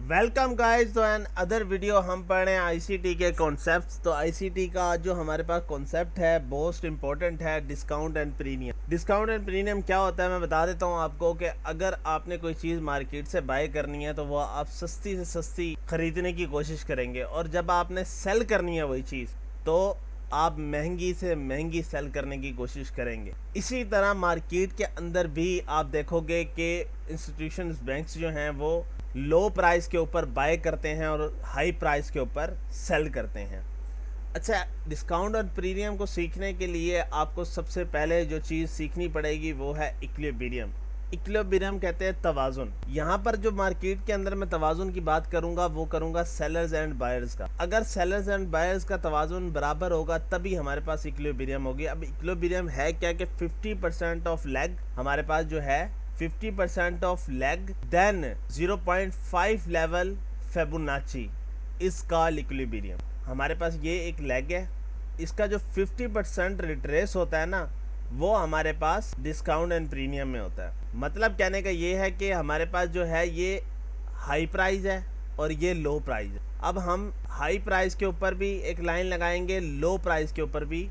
Welcome guys तो N other video. हम पढ़ रहे हैं आईसीटी के कॉन्सेप्ट्स। तो आईसीटी का जो हमारे पास कॉन्सेप्ट है मोस्ट इंपॉर्टेंट है discount and premium. Discount and premium क्या होता है मैं बता देता हूँ आपको कि अगर आपने कोई चीज़ मार्केट से बाय करनी है तो वो आप सस्ती से सस्ती खरीदने की कोशिश करेंगे, और जब आपने सेल करनी है वही चीज़ तो आप महंगी से महंगी सेल करने की कोशिश करेंगे। इसी तरह मार्केट के अंदर भी आप देखोगे कि इंस्टीट्यूशंस बैंक्स जो हैं वो लो प्राइस के ऊपर बाय करते हैं और हाई प्राइस के ऊपर सेल करते हैं। अच्छा, डिस्काउंट और प्रीमियम को सीखने के लिए आपको सबसे पहले जो चीज़ सीखनी पड़ेगी वो है इक्विलिब्रियम। इक्विलिब्रियम कहते हैं तवाज़ुन। यहाँ पर जो मार्केट के अंदर मैं तवाज़ुन की बात करूँगा वो करूँगा सेलर्स एंड बायर्स का। अगर सेलर्स एंड बायर्स का तवाज़ुन बराबर होगा तभी हमारे पास इक्विलिब्रियम होगी। अब इक्विलिब्रियम है क्या कि 50% ऑफ लेग हमारे पास जो है 50% of leg then 0.5 level Fibonacci is called equilibrium. हमारे पास ये एक लेग है, इसका जो 50% रिट्रेस होता है ना वो हमारे पास डिस्काउंट एंड प्रीमियम में होता है। मतलब कहने का ये है कि हमारे पास जो है ये हाई प्राइस है और ये लो प्राइस है। अब हम हाई प्राइस के ऊपर भी एक लाइन लगाएंगे, लो प्राइस के ऊपर भी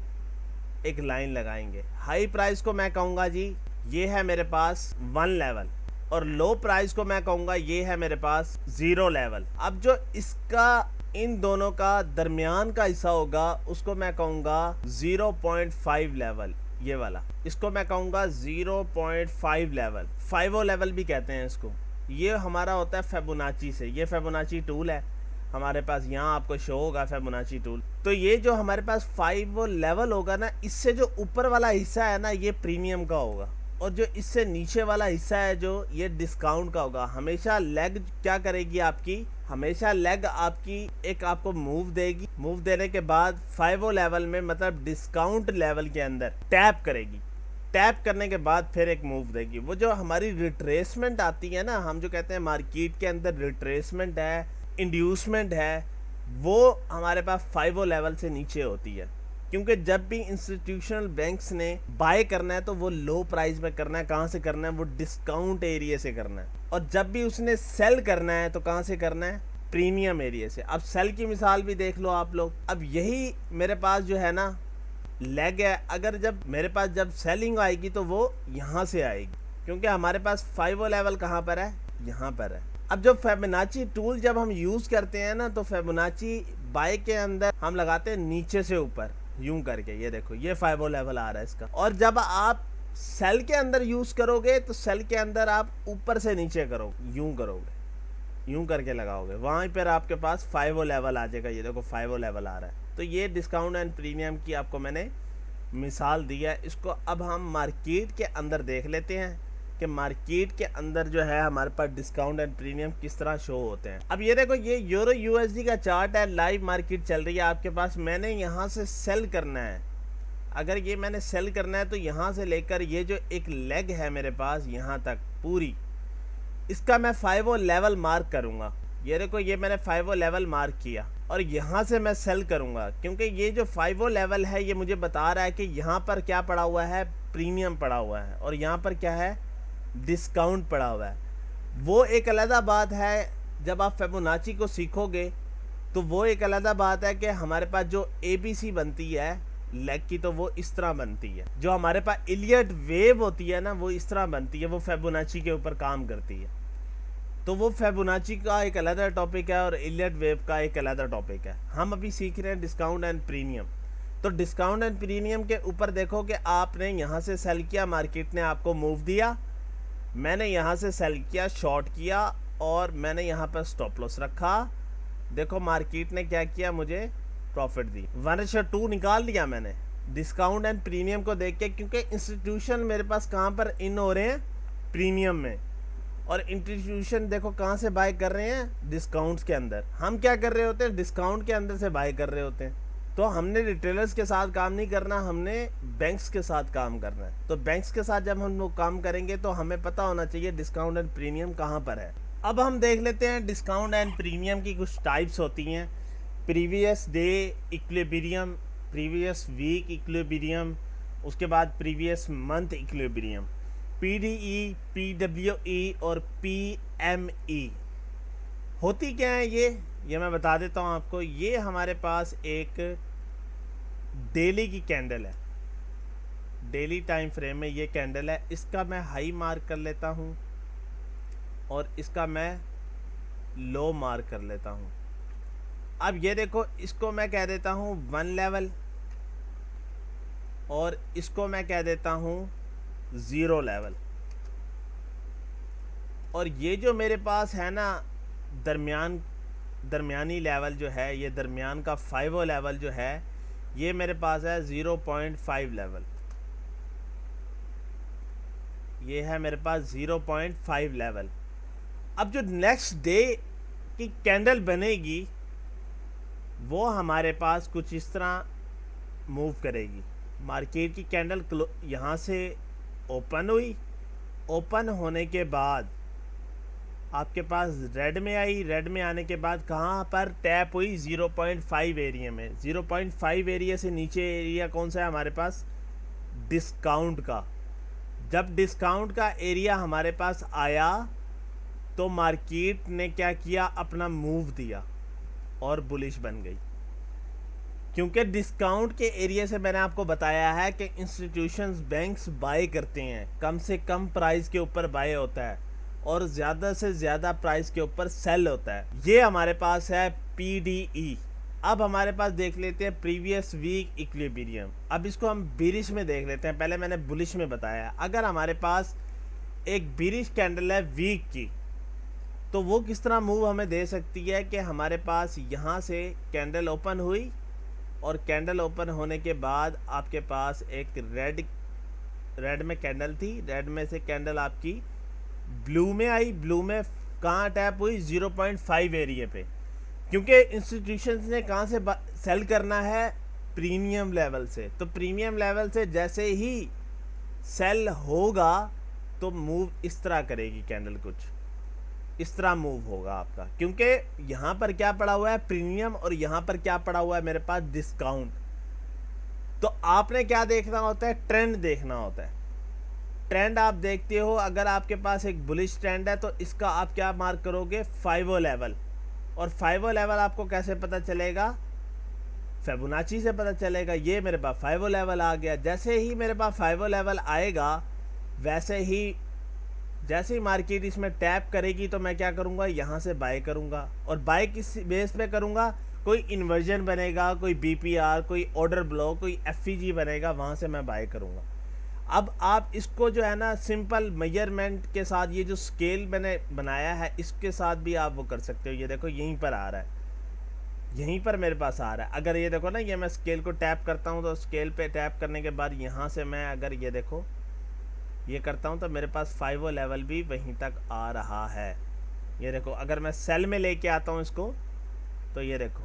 एक लाइन लगाएंगे। हाई प्राइस को मैं कहूँगा जी ये है मेरे पास 1 लेवल, और लो प्राइस को मैं कहूँगा ये है मेरे पास 0 लेवल। अब जो इसका इन दोनों का दरमियान का हिस्सा होगा उसको मैं कहूँगा 0.5 लेवल। ये वाला इसको मैं कहूँगा 0.5 लेवल, 5 लेवल भी कहते हैं इसको। ये हमारा होता है फेबोनाची से। ये फेबोनाची टूल है हमारे पास, यहाँ आपको शो होगा फेबोनाची टूल। तो ये जो हमारे पास 5 लेवल होगा ना, इससे जो ऊपर वाला हिस्सा है ना ये प्रीमियम का होगा, और जो इससे नीचे वाला हिस्सा है जो ये डिस्काउंट का होगा। हमेशा लेग क्या करेगी आपकी, हमेशा लेग आपकी एक आपको मूव देगी। मूव देने के बाद 5 लेवल में मतलब डिस्काउंट लेवल के अंदर टैप करेगी। टैप करने के बाद फिर एक मूव देगी। वो जो हमारी रिट्रेसमेंट आती है ना, हम जो कहते हैं मार्केट के अंदर रिट्रेसमेंट है, इंड्यूसमेंट है, वो हमारे पास 5 लेवल से नीचे होती है। क्योंकि जब भी इंस्टीट्यूशनल बैंक्स ने बाय करना है तो वो लो प्राइस में करना है। कहाँ से करना है, वो डिस्काउंट एरिया से करना है। और जब भी उसने सेल करना है तो कहाँ से करना है, प्रीमियम एरिया से। अब सेल की मिसाल भी देख लो आप लोग। अब यही मेरे पास जो है ना लेग है, अगर जब मेरे पास जब सेलिंग आएगी तो वो यहाँ से आएगी, क्योंकि हमारे पास 5 लेवल कहाँ पर है, यहाँ पर है। अब जो फेबोनाची टूल जब हम यूज़ करते हैं ना तो फेबोनाची बाय के अंदर हम लगाते हैं नीचे से ऊपर यूं करके। ये देखो ये 5 लेवल आ रहा है इसका। और जब आप सेल के अंदर यूज़ करोगे तो सेल के अंदर आप ऊपर से नीचे करोगे, यूं करोगे, यूं करके लगाओगे, वहाँ पर आपके पास 5 लेवल आ जाएगा। ये देखो 5 लेवल आ रहा है। तो ये डिस्काउंट एंड प्रीमियम की आपको मैंने मिसाल दी है। इसको अब हम मार्केट के अंदर देख लेते हैं कि मार्केट के अंदर जो है हमारे पास डिस्काउंट एंड प्रीमियम किस तरह शो होते हैं। अब ये देखो ये यूरो यूएसडी का चार्ट है, लाइव मार्केट चल रही है आपके पास। मैंने यहाँ से सेल करना है, अगर ये मैंने सेल करना है तो यहाँ से लेकर ये जो एक लेग है मेरे पास यहाँ तक पूरी, इसका मैं 5 लेवल मार्क करूँगा। ये देखो ये मैंने 5 लेवल मार्क किया और यहाँ से मैं सेल करूँगा, क्योंकि ये जो 5 लेवल है ये मुझे बता रहा है कि यहाँ पर क्या पड़ा हुआ है, प्रीमियम पड़ा हुआ है, और यहाँ पर क्या है, डिस्काउंट पड़ा हुआ है। वो एक अलग बात है। जब आप फेबोनाची को सीखोगे तो वो एक अलग बात है कि हमारे पास जो ABC बनती है लेग की तो वो इस तरह बनती है। जो हमारे पास इलियट वेव होती है ना वो इस तरह बनती है, वो फेबोनाची के ऊपर काम करती है। तो वो फेबोनाची का एक अलग टॉपिक है और इलियट वेव का एक अलग टॉपिक है। हम अभी सीख रहे हैं डिस्काउंट एंड प्रीमियम। तो डिस्काउंट एंड प्रीमियम के ऊपर देखो कि आपने यहाँ से सेल किया, मार्केट ने आपको मूव दिया, मैंने यहाँ से सेल किया, शॉर्ट किया, और मैंने यहाँ पर स्टॉप लॉस रखा। देखो मार्केट ने क्या किया, मुझे प्रॉफिट दी, 1/2 निकाल लिया मैंने डिस्काउंट एंड प्रीमियम को देख के। क्योंकि इंस्टीट्यूशन मेरे पास कहाँ पर इन हो रहे हैं, प्रीमियम में, और इंस्टीट्यूशन देखो कहाँ से बाय कर रहे हैं, डिस्काउंट्स के अंदर। हम क्या कर रहे होते हैं, डिस्काउंट के अंदर से बाय कर रहे होते हैं। तो हमने रिटेलर्स के साथ काम नहीं करना, हमने बैंक्स के साथ काम करना है। तो बैंक्स के साथ जब हम लोग काम करेंगे तो हमें पता होना चाहिए डिस्काउंट एंड प्रीमियम कहाँ पर है। अब हम देख लेते हैं डिस्काउंट एंड प्रीमियम की कुछ टाइप्स होती हैं। Previous day equilibrium, previous week equilibrium, उसके बाद previous month equilibrium, PDE, PWE और PME। होती क्या है ये मैं बता देता हूँ आपको। ये हमारे पास एक डेली की कैंडल है, डेली टाइम फ्रेम में ये कैंडल है। इसका मैं हाई मार्क कर लेता हूँ और इसका मैं लो मार्क कर लेता हूँ। अब ये देखो, इसको मैं कह देता हूँ 1 लेवल और इसको मैं कह देता हूँ 0 लेवल। और ये जो मेरे पास है ना दरमियानी लेवल जो है, ये दरमियान का 5 लेवल जो है, ये मेरे पास है 0.5 लेवल। ये है मेरे पास 0.5 लेवल। अब जो नेक्स्ट डे की कैंडल बनेगी वो हमारे पास कुछ इस तरह मूव करेगी। मार्केट की कैंडल यहाँ से ओपन हुई, ओपन होने के बाद आपके पास रेड में आई, रेड में आने के बाद कहाँ पर टैप हुई 0.5 एरिया में। 0.5 एरिया से नीचे एरिया कौन सा है हमारे पास, डिस्काउंट का। जब डिस्काउंट का एरिया हमारे पास आया तो मार्केट ने क्या किया, अपना मूव दिया और बुलिश बन गई। क्योंकि डिस्काउंट के एरिया से मैंने आपको बताया है कि इंस्टीट्यूशंस बैंक्स बाय करते हैं, कम से कम प्राइस के ऊपर बाय होता है और ज़्यादा से ज़्यादा प्राइस के ऊपर सेल होता है। ये हमारे पास है PDE। अब हमारे पास देख लेते हैं प्रीवियस वीक इक्विलिब्रियम। अब इसको हम बीरिश में देख लेते हैं, पहले मैंने बुलिश में बताया। अगर हमारे पास एक बीरिश कैंडल है वीक की, तो वो किस तरह मूव हमें दे सकती है कि हमारे पास यहाँ से कैंडल ओपन हुई और कैंडल ओपन होने के बाद आपके पास एक रेड में कैंडल थी, रेड में से कैंडल आपकी ब्लू में आई, ब्लू में कहाँ टैप हुई, 0.5 एरिया पे। क्योंकि इंस्टीट्यूशंस ने कहाँ से सेल करना है, प्रीमियम लेवल से। तो प्रीमियम लेवल से जैसे ही सेल होगा तो मूव इस तरह करेगी कैंडल, कुछ इस तरह मूव होगा आपका। क्योंकि यहाँ पर क्या पड़ा हुआ है, प्रीमियम, और यहाँ पर क्या पड़ा हुआ है मेरे पास, डिस्काउंट। तो आपने क्या देखना होता है, ट्रेंड देखना होता है। ट्रेंड आप देखते हो, अगर आपके पास एक बुलिश ट्रेंड है तो इसका आप क्या मार्क करोगे, 5 लेवल। और 5 लेवल आपको कैसे पता चलेगा, फिबोनाची से पता चलेगा। ये मेरे पास 5 लेवल आ गया। जैसे ही मेरे पास 5 लेवल आएगा, वैसे ही जैसे ही मार्केट इसमें टैप करेगी तो मैं क्या करूँगा, यहाँ से बाय करूँगा। और बाय किस बेस पे करूँगा, कोई इन्वर्जन बनेगा, कोई BPR, कोई ऑर्डर ब्लॉक, कोई FEG बनेगा, वहाँ से मैं बाय करूँगा। अब आप इसको जो है ना सिंपल मेजरमेंट के साथ, ये जो स्केल मैंने बनाया है इसके साथ भी आप वो कर सकते हो। ये देखो यहीं पर आ रहा है, यहीं पर मेरे पास आ रहा है। अगर ये देखो ना, ये मैं स्केल को टैप करता हूँ तो स्केल पे टैप करने के बाद यहाँ से मैं अगर ये देखो ये करता हूँ तो मेरे पास 5 लेवल भी वहीं तक आ रहा है। ये देखो, अगर मैं सेल में लेके आता हूँ इसको तो ये देखो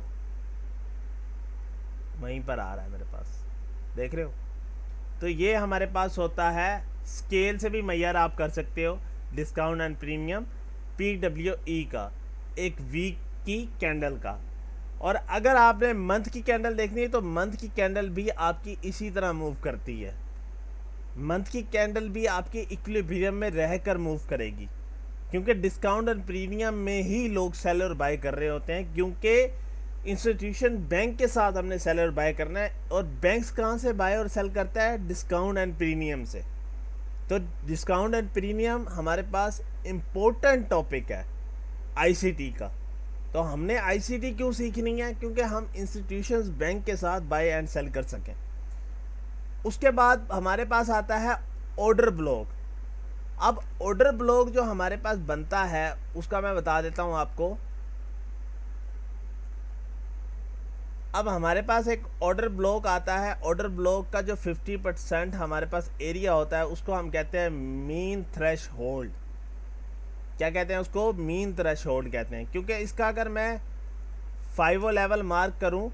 वहीं पर आ रहा है मेरे पास, देख रहे हो। तो ये हमारे पास होता है, स्केल से भी मैयर आप कर सकते हो, डिस्काउंट एंड प्रीमियम PWE का, एक वीक की कैंडल का। और अगर आपने मंथ की कैंडल देखनी है तो मंथ की कैंडल भी आपकी इसी तरह मूव करती है। मंथ की कैंडल भी आपकी इक्विलिब्रियम में रहकर मूव करेगी, क्योंकि डिस्काउंट और प्रीमियम में ही लोग सेल और बाय कर रहे होते हैं। क्योंकि इंस्टीट्यूशन बैंक के साथ हमने सेल और बाय करना है, और बैंक्स कहाँ से बाय और सेल करता है, डिस्काउंट एंड प्रीमियम से। तो डिस्काउंट एंड प्रीमियम हमारे पास इम्पोर्टेंट टॉपिक है ICT का। तो हमने ICT क्यों सीखनी है, क्योंकि हम इंस्टीट्यूशंस बैंक के साथ बाय एंड सेल कर सकें। उसके बाद हमारे पास आता है ऑर्डर ब्लॉक। अब ऑर्डर ब्लॉक जो हमारे पास बनता है उसका मैं बता देता हूं आपको। अब हमारे पास एक ऑर्डर ब्लॉक आता है। ऑर्डर ब्लॉक का जो 50% हमारे पास एरिया होता है उसको हम कहते हैं मीन थ्रेशहोल्ड। क्या कहते हैं उसको, मीन थ्रेशहोल्ड कहते हैं। क्योंकि इसका अगर मैं 5 लेवल मार्क करूं,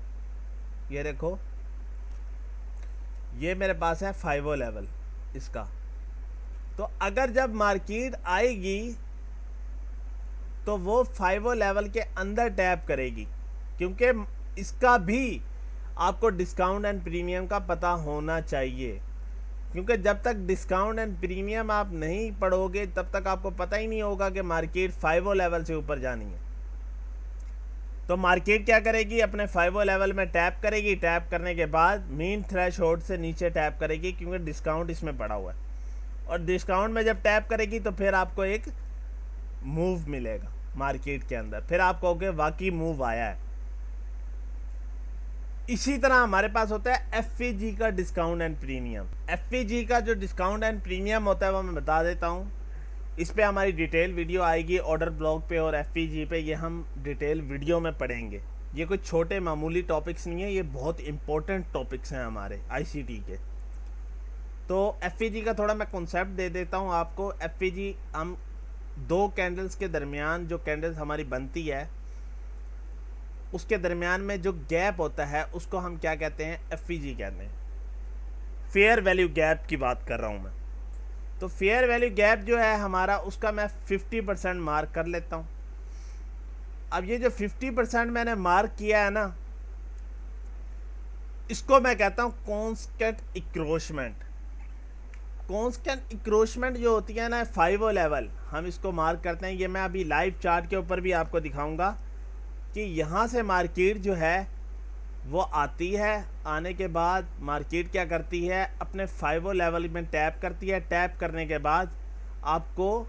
ये देखो ये मेरे पास है 5 लेवल इसका। तो अगर जब मार्केट आएगी तो वो 5 लेवल के अंदर टैप करेगी, क्योंकि इसका भी आपको डिस्काउंट एंड प्रीमियम का पता होना चाहिए। क्योंकि जब तक डिस्काउंट एंड प्रीमियम आप नहीं पढ़ोगे तब तक आपको पता ही नहीं होगा कि मार्केट 5 लेवल से ऊपर जानी है। तो मार्केट क्या करेगी, अपने 5 लेवल में टैप करेगी, टैप करने के बाद मीन थ्रेशोल्ड से नीचे टैप करेगी क्योंकि डिस्काउंट इसमें पड़ा हुआ है, और डिस्काउंट में जब टैप करेगी तो फिर आपको एक मूव मिलेगा मार्केट के अंदर, फिर आप कहोगे वाकई मूव आया है। इसी तरह हमारे पास होता है एफईजी का डिस्काउंट एंड प्रीमियम। एफईजी का जो डिस्काउंट एंड प्रीमियम होता है वो मैं बता देता हूँ। इस पे हमारी डिटेल वीडियो आएगी ऑर्डर ब्लॉक पे और एफईजी पे, ये हम डिटेल वीडियो में पढ़ेंगे। ये कोई छोटे मामूली टॉपिक्स नहीं है, ये बहुत इंपॉर्टेंट टॉपिक्स हैं हमारे आईसीटी के। तो एफईजी का थोड़ा मैं कॉन्सेप्ट दे देता हूँ आपको। एफईजी हम 2 कैंडल्स के दरमियान जो कैंडल्स हमारी बनती है उसके दरमियान में जो गैप होता है उसको हम क्या कहते हैं, एफईजी कहते हैं। फेयर वैल्यू गैप की बात कर रहा हूँ मैं। तो फेयर वैल्यू गैप जो है हमारा, उसका मैं 50% मार्क कर लेता हूँ। अब ये जो 50% मैंने मार्क किया है ना, इसको मैं कहता हूँ कॉन्स्टेंट इक्रोचमेंट। कॉन्स्टेंट इक्रोचमेंट जो होती है ना 5 लेवल, हम इसको मार्क करते हैं। ये मैं अभी लाइव चार्ट के ऊपर भी आपको दिखाऊंगा कि यहाँ से मार्केट जो है वो आती है, आने के बाद मार्केट क्या करती है, अपने 5 लेवल में टैप करती है। टैप करने के बाद आपको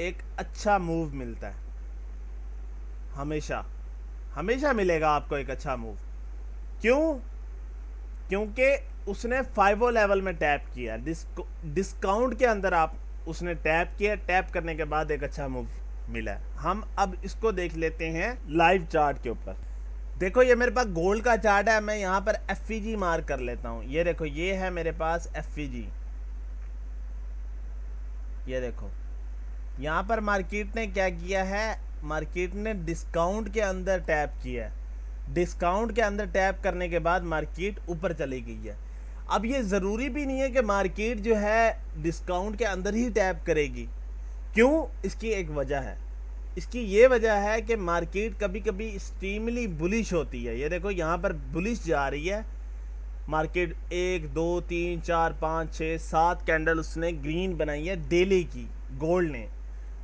एक अच्छा मूव मिलता है, हमेशा हमेशा मिलेगा आपको एक अच्छा मूव। क्यों? क्योंकि उसने 5 लेवल में टैप किया, डिस्काउंट के अंदर आप उसने टैप किया, टैप करने के बाद एक अच्छा मूव मिला। हम अब इसको देख लेते हैं लाइव चार्ट के ऊपर। देखो ये मेरे पास गोल्ड का चार्ट है, मैं यहाँ पर एफईजी मार्क कर लेता हूँ। ये देखो, ये है मेरे पास एफईजी। ये देखो यहाँ पर मार्केट ने क्या किया है, मार्केट ने डिस्काउंट के अंदर टैप किया है। डिस्काउंट के अंदर टैप करने के बाद मार्केट ऊपर चली गई है। अब ये ज़रूरी भी नहीं है कि मार्केट जो है डिस्काउंट के अंदर ही टैप करेगी। क्यों? इसकी एक वजह है। इसकी ये वजह है कि मार्केट कभी कभी एक्सट्रीमली बुलिश होती है। ये देखो यहाँ पर बुलिश जा रही है मार्केट। 1 2 3 4 5 6 7 कैंडल उसने ग्रीन बनाई है डेली की, गोल्ड ने।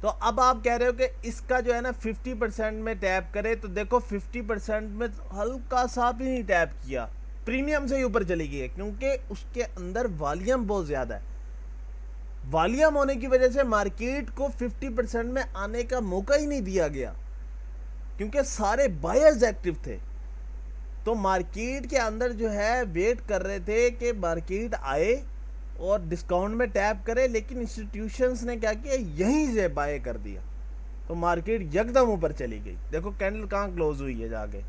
तो अब आप कह रहे हो कि इसका जो है ना 50% में टैप करे, तो देखो 50% में हल्का सा भी नहीं टैप किया, प्रीमियम से ही ऊपर चली गई है, क्योंकि उसके अंदर वॉल्यूम बहुत ज़्यादा है। वॉल्यूम होने की वजह से मार्केट को 50% में आने का मौका ही नहीं दिया गया, क्योंकि सारे बायर्स एक्टिव थे। तो मार्केट के अंदर जो है वेट कर रहे थे कि मार्केट आए और डिस्काउंट में टैप करे, लेकिन इंस्टीट्यूशंस ने क्या किया, यहीं से बाय कर दिया। तो मार्केट यकदम ऊपर चली गई। देखो कैंडल कहाँ क्लोज हुई है जाके।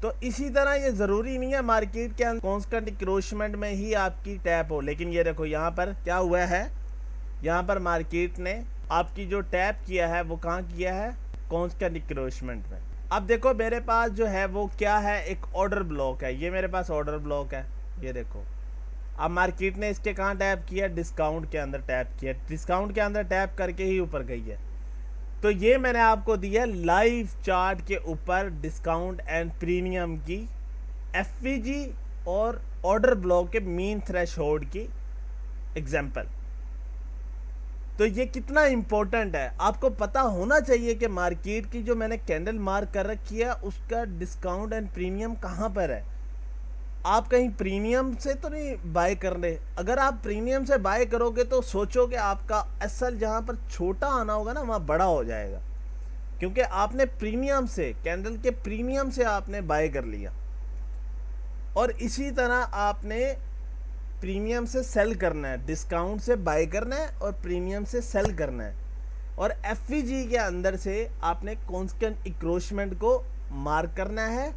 तो इसी तरह ये ज़रूरी नहीं है मार्केट के अंदर कॉन्स्टेंट इक्रोचमेंट में ही आपकी टैप हो। लेकिन ये देखो यहाँ पर क्या हुआ है, यहाँ पर मार्केट ने आपकी जो टैप किया है वो कहाँ किया है, कॉन्स्टेंट इक्रोचमेंट में। अब देखो मेरे पास जो है वो क्या है, एक ऑर्डर ब्लॉक है। ये मेरे पास ऑर्डर ब्लॉक है, ये देखो। अब मार्केट ने इसके कहाँ टैप किया, डिस्काउंट के अंदर टैप किया। डिस्काउंट के अंदर टैप करके ही ऊपर गई है। तो ये मैंने आपको दिया लाइव चार्ट के ऊपर डिस्काउंट एंड प्रीमियम की एफईजी और ऑर्डर ब्लॉक के मीन थ्रेशोल्ड की एग्जांपल। तो ये कितना इंपॉर्टेंट है, आपको पता होना चाहिए कि मार्केट की जो मैंने कैंडल मार्क कर रखी है उसका डिस्काउंट एंड प्रीमियम कहाँ पर है। आप कहीं प्रीमियम से तो नहीं बाय कर रहे। अगर आप प्रीमियम से बाय करोगे तो सोचो कि आपका एसएल जहाँ पर छोटा आना होगा ना, वहाँ बड़ा हो जाएगा, क्योंकि आपने प्रीमियम से, कैंडल के प्रीमियम से आपने बाय कर लिया। और इसी तरह आपने प्रीमियम से सेल करना है, डिस्काउंट से बाय करना है और प्रीमियम से सेल करना है। और एफईजी के अंदर से आपने कॉन्स्टेंट इक्रोचमेंट को मार्क करना है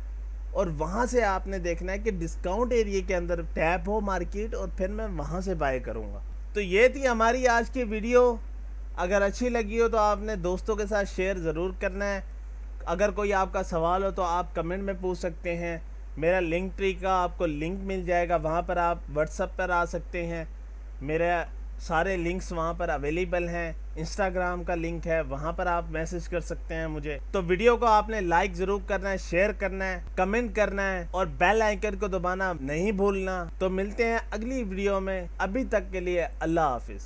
और वहाँ से आपने देखना है कि डिस्काउंट एरिया के अंदर टैप हो मार्केट, और फिर मैं वहाँ से बाय करूँगा। तो ये थी हमारी आज की वीडियो। अगर अच्छी लगी हो तो आपने दोस्तों के साथ शेयर ज़रूर करना है। अगर कोई आपका सवाल हो तो आप कमेंट में पूछ सकते हैं। मेरा लिंक ट्री का आपको लिंक मिल जाएगा, वहाँ पर आप व्हाट्सएप पर आ सकते हैं। मेरे सारे लिंक्स वहाँ पर अवेलेबल हैं। इंस्टाग्राम का लिंक है, वहाँ पर आप मैसेज कर सकते हैं मुझे। तो वीडियो को आपने लाइक ज़रूर करना है, शेयर करना है, कमेंट करना है और बेल आइकन को दबाना नहीं भूलना। तो मिलते हैं अगली वीडियो में। अभी तक के लिए अल्लाह हाफिज़।